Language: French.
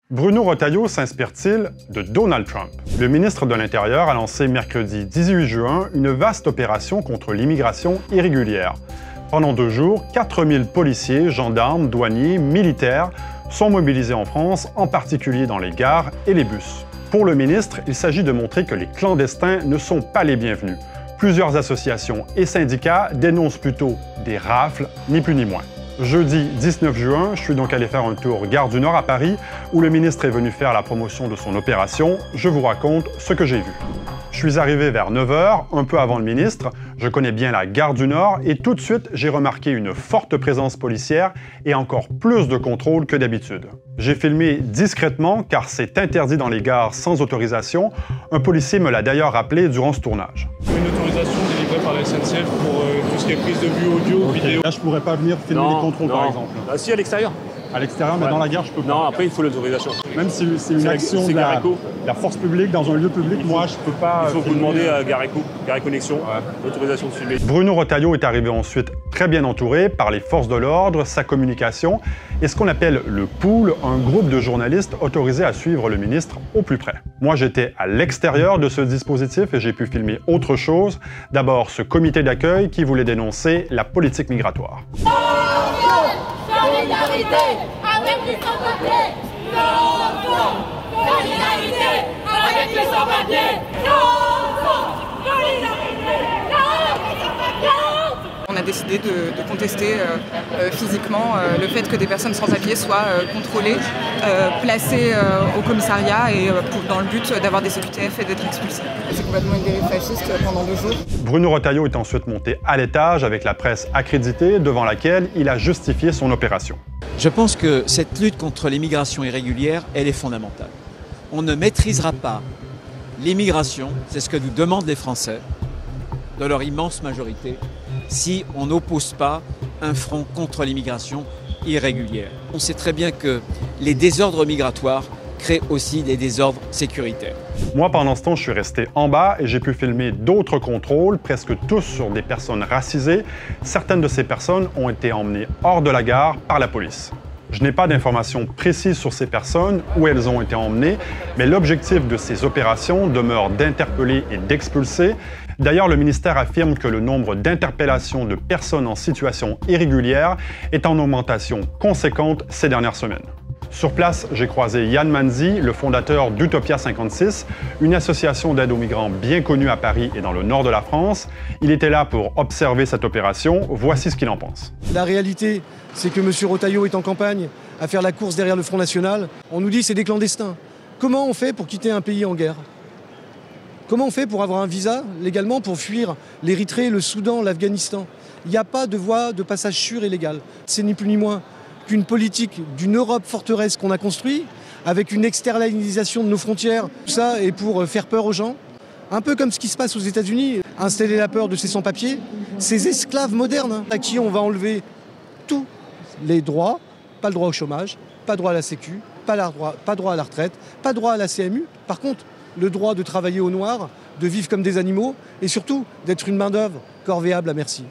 Bruno Retailleau s'inspire-t-il de Donald Trump? Le ministre de l'Intérieur a lancé mercredi 18 juin une vaste opération contre l'immigration irrégulière. Pendant 2 jours, 4000 policiers, gendarmes, douaniers, militaires sont mobilisés en France, en particulier dans les gares et les bus. Pour le ministre, il s'agit de montrer que les clandestins ne sont pas les bienvenus. Plusieurs associations et syndicats dénoncent plutôt des rafles, ni plus ni moins. Jeudi 19 juin, je suis donc allé faire un tour Gare du Nord à Paris, où le ministre est venu faire la promotion de son opération. Je vous raconte ce que j'ai vu. Je suis arrivé vers 9 h, un peu avant le ministre. Je connais bien la Gare du Nord et tout de suite, j'ai remarqué une forte présence policière et encore plus de contrôle que d'habitude. J'ai filmé discrètement car c'est interdit dans les gares sans autorisation. Un policier me l'a d'ailleurs rappelé durant ce tournage. Une autorisation délivrée par la SNCF pour tout ce qui est prise de vue audio, vidéo. Là, je pourrais pas venir filmer les contrôles par exemple. Ah si, à l'extérieur. À l'extérieur, mais dans la gare, je peux pas. Non, après, il faut l'autorisation. Même si c'est une action de la force publique dans un lieu public, moi, je peux pas... Il faut vous demander à Gareco Connexion, l'autorisation de filmer. Bruno Retailleau est arrivé ensuite très bien entouré par les forces de l'ordre, sa communication et ce qu'on appelle le pool, un groupe de journalistes autorisés à suivre le ministre au plus près. Moi, j'étais à l'extérieur de ce dispositif et j'ai pu filmer autre chose. D'abord, ce comité d'accueil qui voulait dénoncer la politique migratoire. Solidarité avec les sans-papiers! Non! Solidarité avec les sans-papiers! Non! Solidarité! On a décidé de contester physiquement le fait que des personnes sans papier soient contrôlées, placées au commissariat et dans le but d'avoir des OQTF et d'être expulsées. C'est complètement une dérive fasciste pendant 2 jours. Bruno Retailleau est ensuite monté à l'étage avec la presse accréditée devant laquelle il a justifié son opération. Je pense que cette lutte contre l'immigration irrégulière, elle est fondamentale. On ne maîtrisera pas l'immigration, c'est ce que nous demandent les Français, de leur immense majorité, si on n'oppose pas un front contre l'immigration irrégulière. On sait très bien que les désordres migratoires créent aussi des désordres sécuritaires. Moi, pendant ce temps, je suis resté en bas et j'ai pu filmer d'autres contrôles, presque tous sur des personnes racisées. Certaines de ces personnes ont été emmenées hors de la gare par la police. Je n'ai pas d'informations précises sur ces personnes, où elles ont été emmenées, mais l'objectif de ces opérations demeure d'interpeller et d'expulser. D'ailleurs, le ministère affirme que le nombre d'interpellations de personnes en situation irrégulière est en augmentation conséquente ces dernières semaines. Sur place, j'ai croisé Yann Manzi, le fondateur d'Utopia 56, une association d'aide aux migrants bien connue à Paris et dans le nord de la France. Il était là pour observer cette opération. Voici ce qu'il en pense. La réalité, c'est que M. Retailleau est en campagne à faire la course derrière le Front National. On nous dit que c'est des clandestins. Comment on fait pour quitter un pays en guerre ? Comment on fait pour avoir un visa légalement pour fuir l'Érythrée, le Soudan, l'Afghanistan ? Il n'y a pas de voie de passage sûr et légal. C'est ni plus ni moins qu'une politique d'une Europe forteresse qu'on a construite, avec une externalisation de nos frontières. Tout ça est pour faire peur aux gens. Un peu comme ce qui se passe aux États-Unis, installer la peur de ces sans-papiers, ces esclaves modernes à qui on va enlever tous les droits, pas le droit au chômage, pas droit à la Sécu, pas droit à la retraite, pas droit à la CMU. Par contre, le droit de travailler au noir, de vivre comme des animaux et surtout d'être une main-d'œuvre corvéable à merci.